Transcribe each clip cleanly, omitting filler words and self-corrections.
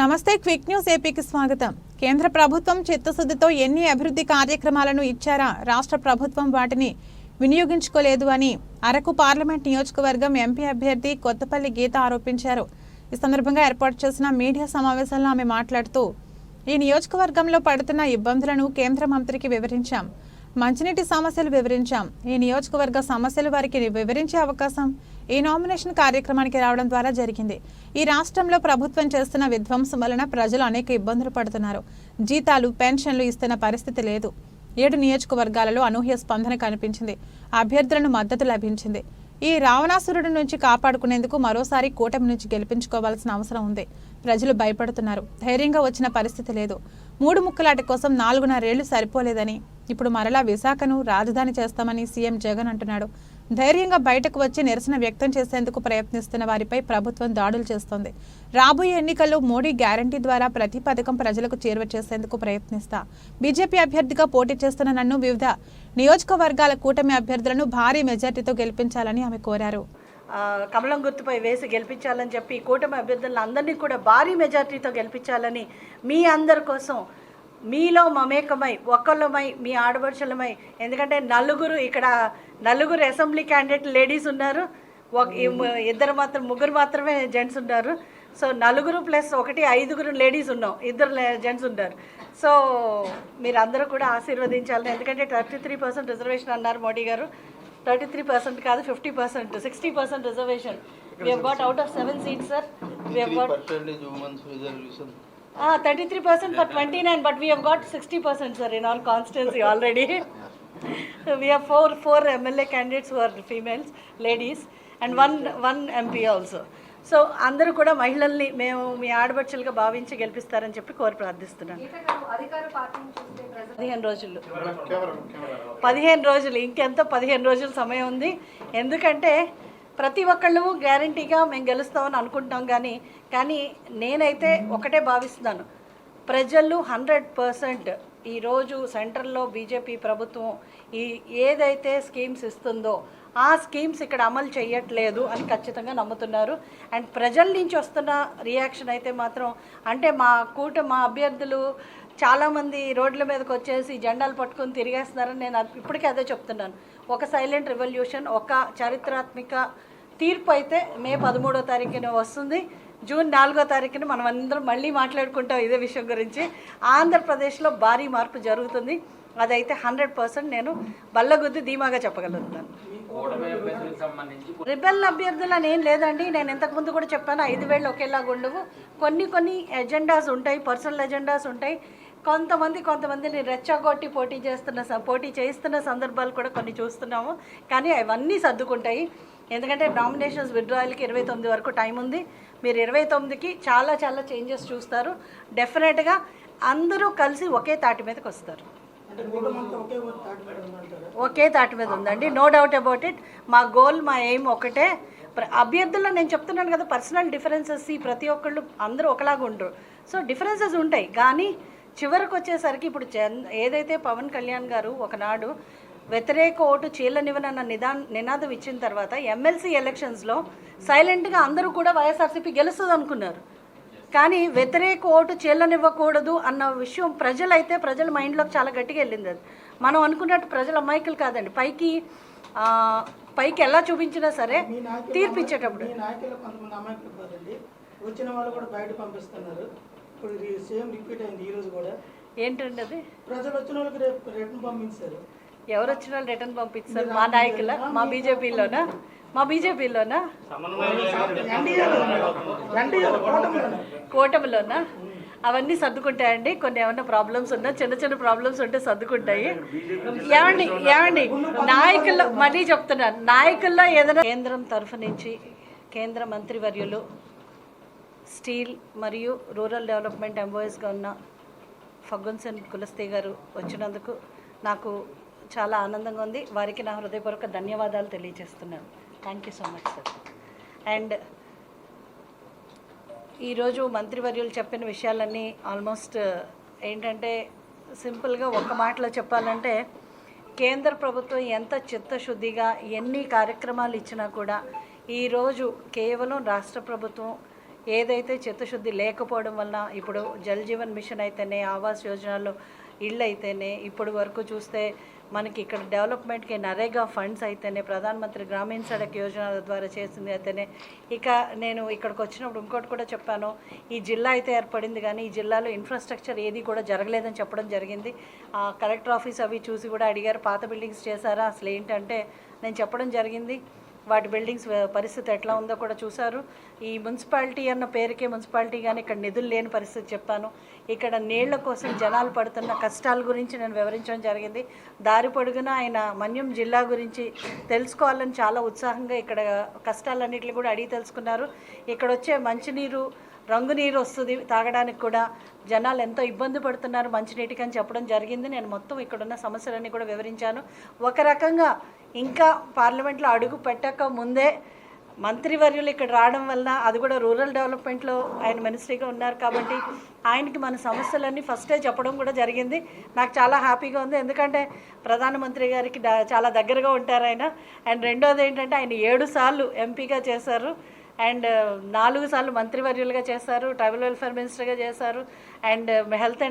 నమస్తే quick news ఏపీకి స్వాగతం. కేంద్ర ప్రభుత్వం చిత్తశుద్ధితో ఎన్ని అభివృద్ధి కార్యక్రమాలను ఇచ్చారా రాష్ట్ర ప్రభుత్వం వాటిని వినియోగించుకోలేదు అని అరకు పార్లమెంట్ నియోజకవర్గం ఎంపీ అభ్యర్థి కొత్తపల్లి గీత ఆరోపించారు. ఈ సందర్భంగా ఏర్పాటు చేసిన మీడియా సమావేశంలో ఆమె మాట్లాడుతూ ఈ నియోజకవర్గంలో పడుతున్న ఇబ్బందులను కేంద్ర మంత్రికి వివరించాం, మంచినీటి సమస్యలు వివరించాం. ఈ నియోజకవర్గ సమస్యలు వారికి వివరించే అవకాశం ఈ నామినేషన్ కార్యక్రమానికి రావడం ద్వారా జరిగింది. ఈ రాష్ట్రంలో ప్రభుత్వం చేస్తున్న విధ్వంసం వలన ప్రజలు అనేక ఇబ్బందులు పడుతున్నారు. జీతాలు, పెన్షన్లు ఇస్తున్న పరిస్థితి లేదు. 7 నియోజకవర్గాలలో అనూహ్య స్పందన కనిపించింది. అభ్యర్థులను మద్దతు లభించింది. ఈ రావణాసురుడి నుంచి కాపాడుకునేందుకు మరోసారి కూటమి నుంచి గెలిపించుకోవాల్సిన అవసరం ఉంది. ప్రజలు భయపడుతున్నారు. ధైర్యంగా వచ్చిన పరిస్థితి లేదు. 3 ముక్కలాట కోసం 4.5 ఏళ్లు సరిపోలేదని, ఇప్పుడు మరలా విశాఖను రాజధాని చేస్తామని సీఎం జగన్ అంటున్నాడు. ధైర్యంగా బయటకు వచ్చి నిరసన వ్యక్తం చేసేందుకు ప్రయత్నిస్తున్న వారిపై ప్రభుత్వం దాడులు చేస్తోంది. రాబోయే ఎన్నికల్లో మోడీ గ్యారంటీ ద్వారా ప్రతి పథకం ప్రజలకు చేరువ చేసేందుకు ప్రయత్నిస్తా. బీజేపీ అభ్యర్థిగా పోటీ చేస్తున్న నన్ను వివిధ నియోజకవర్గాల కూటమి అభ్యర్థులను భారీ మెజార్టీతో గెలిపించాలని ఆమె కోరారు. కమలం గుర్తుపై వేసి గెలిపించాలని చెప్పి కూటమి అభ్యర్థులను అందరినీ కూడా భారీ మెజార్టీతో గెలిపించాలని మీ అందరి కోసం మీలో మమేకమై ఒక్కళ్ళమై మీ ఆడపడుచులమై, ఎందుకంటే నలుగురు అసెంబ్లీ క్యాండిడేట్ లేడీస్ ఉన్నారు, ముగ్గురు మాత్రమే జెంట్స్ ఉన్నారు. సో 4 + 1 5 లేడీస్ ఉన్నాం, 2 జెంట్స్ ఉన్నారు. సో మీరందరూ కూడా ఆశీర్వదించాలని, ఎందుకంటే 33% రిజర్వేషన్ అన్నారు మోడీ గారు. 33% కాదు, 50%, 60% reservation. We have got out of 7 seats, sir. We have got percentage women's reservation. 33% for 29, but we have got 60%, sir, in our constituency already. We have four MLA candidates who are females, ladies, and one MP also. So అందరూ కూడా మహిళల్ని మేము మీ ఆడపడుచులుగా భావించి గెలిపిస్తారని చెప్పి కోరి ప్రార్థిస్తున్నాను. 15 రోజులు ఇంకెంతో 15 రోజుల సమయం ఉంది. ఎందుకంటే ప్రతి ఒక్కళ్ళు గ్యారంటీగా మేము గెలుస్తామని అనుకుంటాం, కానీ నేనైతే ఒకటే భావిస్తున్నాను, ప్రజలు 100% ఈరోజు సెంట్రల్లో బీజేపీ ప్రభుత్వం ఏదైతే స్కీమ్స్ ఇస్తుందో ఆ స్కీమ్స్ ఇక్కడ అమలు చేయట్లేదు అని ఖచ్చితంగా నమ్ముతున్నారు. అండ్ ప్రజల నుంచి వస్తున్న రియాక్షన్ అయితే మాత్రం, అంటే మా అభ్యర్థులు చాలామంది రోడ్ల మీదకి వచ్చేసి జెండాలు పట్టుకొని తిరిగేస్తున్నారని నేను ఇప్పటికీ అదే చెప్తున్నాను. ఒక సైలెంట్ రెవల్యూషన్, ఒక చారిత్రాత్మక తీర్పు అయితే మే 13వ తారీఖున వస్తుంది. జూన్ 4వ తారీఖున మనం అందరం మళ్ళీ మాట్లాడుకుంటాం ఇదే విషయం గురించి. ఆంధ్రప్రదేశ్లో భారీ మార్పు జరుగుతుంది. అదైతే 100% నేను బల్లగుద్ది ధీమాగా చెప్పగలుగుతాను. రిబెల్ అభ్యర్థులు అని ఏం లేదండి. నేను ఇంతకుముందు కూడా చెప్పాను, 5 వేళ్ళు ఒకేలాగా ఉండవు. కొన్ని ఎజెండాస్ ఉంటాయి, పర్సనల్ ఎజెండాస్ ఉంటాయి. కొంతమందిని రెచ్చగొట్టి పోటీ చేయిస్తున్న సందర్భాలు కూడా కొన్ని చూస్తున్నాము. కానీ అవన్నీ సర్దుకుంటాయి. ఎందుకంటే నామినేషన్స్ విత్డ్రాయల్కి 29 వరకు టైం ఉంది. మీరు 29కి చాలా చేంజెస్ చూస్తారు. డెఫినెట్గా అందరూ కలిసి ఒకే తాటి మీదకి వస్తారు. ఒకే తాటి మీద ఉందండి, నో డౌట్ అబౌట్ ఇట్. మా గోల్, మా ఎయిమ్ ఒకటే. అభ్యర్థుల్లో నేను చెప్తున్నాను కదా, పర్సనల్ డిఫరెన్సెస్ ప్రతి ఒక్కళ్ళు అందరూ ఒకలాగా ఉండరు. సో డిఫరెన్సెస్ ఉంటాయి, కానీ చివరికి వచ్చేసరికి ఇప్పుడు ఏదైతే పవన్ కళ్యాణ్ గారు ఒకనాడు వ్యతిరేక ఓటు చీలనివ్వనన్న నినాదం ఇచ్చిన తర్వాత ఎమ్మెల్సీ ఎలక్షన్స్లో సైలెంట్గా అందరూ కూడా వైఎస్ఆర్సీపీ గెలుస్తుంది అనుకున్నారు. కానీ వ్యతిరేక ఓటు చీలనివ్వకూడదు అన్న విషయం ప్రజల మైండ్లోకి చాలా గట్టిగా వెళ్ళింది. అది మనం అనుకున్నట్టు ప్రజల అమాయకులు కాదండి. పైకి ఎలా చూపించినా సరే తీర్పిచ్చేటప్పుడు వచ్చిన వాళ్ళు కూడా బయట పంపిస్తున్నారు. ఇప్పుడు సేమ్ రిపీట్ అయింది ఈ రోజు కూడా. ఏంటండి అది? ప్రజలు వచ్చిన వాళ్ళకి రిటర్న్ పంపించారు. ఎవరు వచ్చిన వాళ్ళు రిటర్న్ పంపించారు? మా నాయకుల, మా బీజేపీలోనా కూటమిలోనా? అవన్నీ సర్దుకుంటాయండి. కొన్ని ఏమన్నా ప్రాబ్లమ్స్ ఉన్నా, చిన్న ప్రాబ్లమ్స్ ఉంటే సర్దుకుంటాయి. ఏమండి నాయకుల్లో మళ్ళీ చెప్తున్నాను, నాయకుల్లో ఏదైనా కేంద్రం తరఫు నుంచి కేంద్ర మంత్రివర్యులు స్టీల్ మరియు రూరల్ డెవలప్మెంట్ ఎంఓఎస్గా ఉన్న ఫగ్గున్ సేన్ కులస్తే గారు వచ్చినందుకు నాకు చాలా ఆనందంగా ఉంది. వారికి నా హృదయపూర్వక ధన్యవాదాలు తెలియజేస్తున్నాను. Thank you so much sir. And ఈరోజు మంత్రివర్యులు చెప్పిన విషయాలన్నీ ఆల్మోస్ట్ ఏంటంటే సింపుల్గా ఒక్క మాటలో చెప్పాలంటే, కేంద్ర ప్రభుత్వం ఎంత చిత్తశుద్ధిగా ఎన్ని కార్యక్రమాలు ఇచ్చినా కూడా ఈరోజు కేవలం రాష్ట్ర ప్రభుత్వం ఏదైతే చిత్తశుద్ధి లేకపోవడం వలన ఇప్పుడు జల్ జీవన్ మిషన్ అయితేనే, ఆవాస్ యోజనలో ఇళ్ళు అయితేనే, ఇప్పుడు వరకు చూస్తే మనకి ఇక్కడ డెవలప్మెంట్కి నరేగా ఫండ్స్ అయితేనే, ప్రధానమంత్రి గ్రామీణ సడక్ యోజన ద్వారా చేసింది అయితేనే, ఇక నేను ఇక్కడికి వచ్చినప్పుడు ఇంకోటి కూడా చెప్పాను, ఈ జిల్లా అయితే ఏర్పడింది కానీ ఈ జిల్లాలో ఇన్ఫ్రాస్ట్రక్చర్ ఏది కూడా జరగలేదని చెప్పడం జరిగింది. కలెక్టర్ ఆఫీస్ అవి చూసి కూడా అడిగారు, పాత బిల్డింగ్స్ చేశారా అసలు ఏంటంటే నేను చెప్పడం జరిగింది. వాటి బిల్డింగ్స్ పరిస్థితి ఎట్లా ఉందో కూడా చూశారు. ఈ మున్సిపాలిటీ అన్న పేరుకే మున్సిపాలిటీ కానీ ఇక్కడ నిధులు లేని పరిస్థితి చెప్పాను. ఇక్కడ నీళ్ల కోసం జనాలు పడుతున్న కష్టాల గురించి నేను వివరించడం జరిగింది. దారి పొడుగున ఆయన మన్యం జిల్లా గురించి తెలుసుకోవాలని చాలా ఉత్సాహంగా ఇక్కడ కష్టాలన్నింటినీ కూడా అడిగి తెలుసుకున్నారు. ఇక్కడ వచ్చే మంచినీరు, రంగు నీరు వస్తుంది తాగడానికి కూడా, జనాలు ఎంతో ఇబ్బంది పడుతున్నారు మంచినీటికి అని చెప్పడం జరిగింది. నేను మొత్తం ఇక్కడున్న సమస్యలన్నీ కూడా వివరించాను. ఒక రకంగా ఇంకా పార్లమెంట్లో అడుగు పెట్టక ముందే మంత్రివర్యులు ఇక్కడ రావడం వల్ల, అది కూడా రూరల్ డెవలప్మెంట్లో ఆయన మినిస్ట్రీగా ఉన్నారు కాబట్టి ఆయనకి మన సమస్యలన్నీ ఫస్టే చెప్పడం కూడా జరిగింది. నాకు చాలా హ్యాపీగా ఉంది, ఎందుకంటే ప్రధానమంత్రి గారికి చాలా దగ్గరగా ఉంటారు ఆయన. అండ్ రెండోది ఏంటంటే ఆయన 7 సార్లు ఎంపీగా చేశారు అండ్ 4 సార్లు మంత్రివర్యులుగా చేశారు, ట్రైబల్ వెల్ఫేర్ మినిస్టర్గా చేశారు and health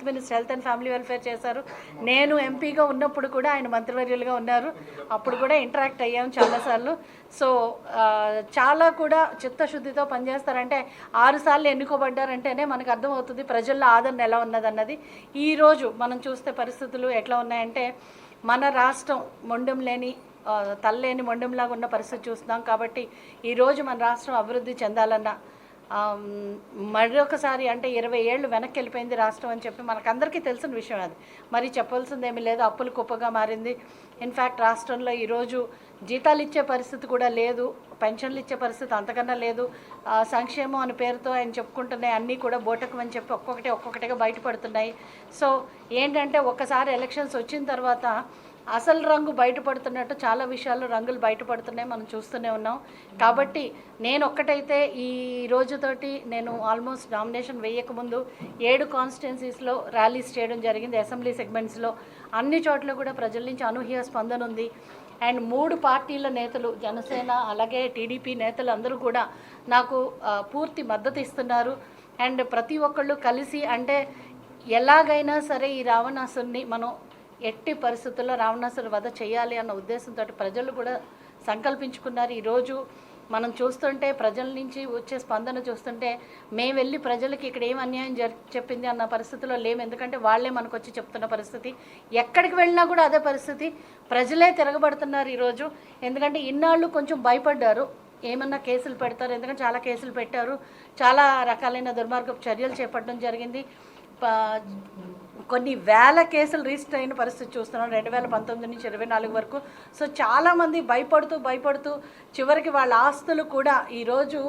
minister, health and family welfare చేశారు. నేను ఎంపీగా ఉన్నప్పుడు కూడా ఆయన మంత్రివర్యులుగా ఉన్నారు, అప్పుడు కూడా ఇంటరాక్ట్ అయ్యాం చాలాసార్లు. సో చాలా కూడా చిత్తశుద్ధితో పనిచేస్తారంటే 6 సార్లు ఎన్నుకోబడ్డారంటేనే మనకు అర్థమవుతుంది ప్రజల్లో ఆదరణ ఎలా ఉన్నదన్నది. ఈరోజు మనం చూస్తే పరిస్థితులు ఎట్లా ఉన్నాయంటే, మన రాష్ట్రం మొండెం లేని తల్లేని మొండెంలాగా ఉన్న పరిస్థితి చూస్తున్నాం. కాబట్టి ఈరోజు మన రాష్ట్రం అభివృద్ధి చెందాలన్న మరొకసారి అంటే 20 ఏళ్ళు వెనక్కి వెళ్ళిపోయింది రాష్ట్రం అని చెప్పి మనకందరికీ తెలిసిన విషయం అది, మరి చెప్పాల్సింది ఏమీ లేదు. అప్పులు కుప్పగా మారింది. ఇన్ఫ్యాక్ట్ రాష్ట్రంలో ఈరోజు జీతాలు ఇచ్చే పరిస్థితి కూడా లేదు, పెన్షన్లు ఇచ్చే పరిస్థితి అంతకన్నా లేదు. సంక్షేమం అనే పేరుతో ఆయన చెప్పుకుంటున్నాయి అన్నీ కూడా బోటకం అని చెప్పి ఒక్కొక్కటిగా బయటపడుతున్నాయి. సో ఏంటంటే ఒక్కసారి ఎలక్షన్స్ వచ్చిన తర్వాత అసలు రంగు బయటపడుతున్నట్టు చాలా విషయాల్లో రంగులు బయటపడుతున్నాయి, మనం చూస్తూనే ఉన్నాం. కాబట్టి నేను ఒక్కటైతే ఈ రోజుతోటి నేను ఆల్మోస్ట్ నామినేషన్ వేయకముందు 7 కాన్స్టిట్యున్సీస్లో ర్యాలీస్ చేయడం జరిగింది. అసెంబ్లీ సెగ్మెంట్స్లో అన్ని చోట్ల కూడా ప్రజల నుంచి అనూహ్య స్పందన ఉంది. అండ్ 3 పార్టీల నేతలు, జనసేన అలాగే టీడీపీ నేతలు అందరూ కూడా నాకు పూర్తి మద్దతు ఇస్తున్నారు. అండ్ ప్రతి ఒక్కళ్ళు కలిసి అంటే ఎలాగైనా సరే ఈ రావణాసుని మనం ఎట్టి పరిస్థితుల్లో రావణాసురు వధ చేయాలి అన్న ఉద్దేశంతో ప్రజలు కూడా సంకల్పించుకున్నారు. ఈరోజు మనం చూస్తుంటే ప్రజల నుంచి వచ్చే స్పందన చూస్తుంటే మేము వెళ్ళి ప్రజలకి ఇక్కడ ఏం అన్యాయం చెప్పింది అన్న పరిస్థితిలో లేము, ఎందుకంటే వాళ్ళే మనకు వచ్చి చెప్తున్న పరిస్థితి. ఎక్కడికి వెళ్ళినా కూడా అదే పరిస్థితి, ప్రజలే తిరగబడుతున్నారు ఈరోజు. ఎందుకంటే ఇన్నాళ్ళు కొంచెం భయపడ్డారు, ఏమన్నా కేసులు పెడతారు, ఎందుకంటే చాలా కేసులు పెట్టారు, చాలా రకాలైన దుర్మార్గపు చర్యలు చేపట్టడం జరిగింది. కొన్ని వేల కేసులు రిజిస్టర్ అయిన పరిస్థితి చూస్తున్నాం 2019 నుంచి 24 వరకు. సో చాలామంది భయపడుతూ చివరికి వాళ్ళ ఆస్తులు కూడా ఈరోజు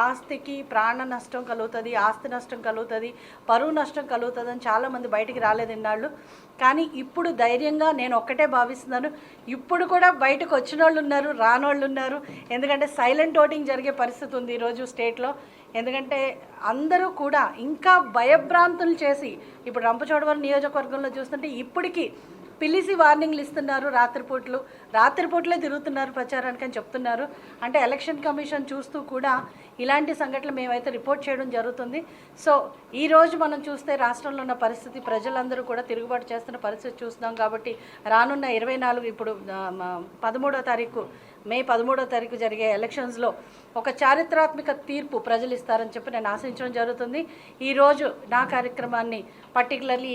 ఆస్తికి ప్రాణ నష్టం కలుగుతుంది, ఆస్తి నష్టం కలుగుతుంది, పరువు నష్టం కలుగుతుంది అని చాలామంది బయటికి రాలేదు ఇన్నాళ్ళు. కానీ ఇప్పుడు ధైర్యంగా నేను ఒక్కటే భావిస్తున్నాను, ఇప్పుడు కూడా బయటకు వచ్చిన వాళ్ళు ఉన్నారు, రానోళ్ళు ఉన్నారు. ఎందుకంటే సైలెంట్ ఓటింగ్ జరిగే పరిస్థితి ఉంది ఈరోజు స్టేట్లో. ఎందుకంటే అందరూ కూడా ఇంకా భయభ్రాంతులు చేసి, ఇప్పుడు రంపచోడవరం నియోజకవర్గంలో చూస్తుంటే ఇప్పటికీ పిలిచి వార్నింగ్లు ఇస్తున్నారు, రాత్రిపూట్లే తిరుగుతున్నారు ప్రచారానికి అని చెప్తున్నారు. అంటే ఎలక్షన్ కమిషన్ చూస్తూ కూడా ఇలాంటి సంఘటనలు మేమైతే రిపోర్ట్ చేయడం జరుగుతుంది. సో ఈరోజు మనం చూస్తే రాష్ట్రంలో ఉన్న పరిస్థితి, ప్రజలందరూ కూడా తిరుగుబాటు చేస్తున్న పరిస్థితి చూస్తున్నాం. కాబట్టి రానున్న 24 ఇప్పుడు 13వ తారీఖు మే 13వ తారీఖు జరిగే ఎలక్షన్స్లో ఒక చారిత్రాత్మక తీర్పు ప్రజలు ఇస్తారని చెప్పి నేను ఆశించడం జరుగుతుంది. ఈరోజు నా కార్యక్రమాన్ని పర్టికులర్లీ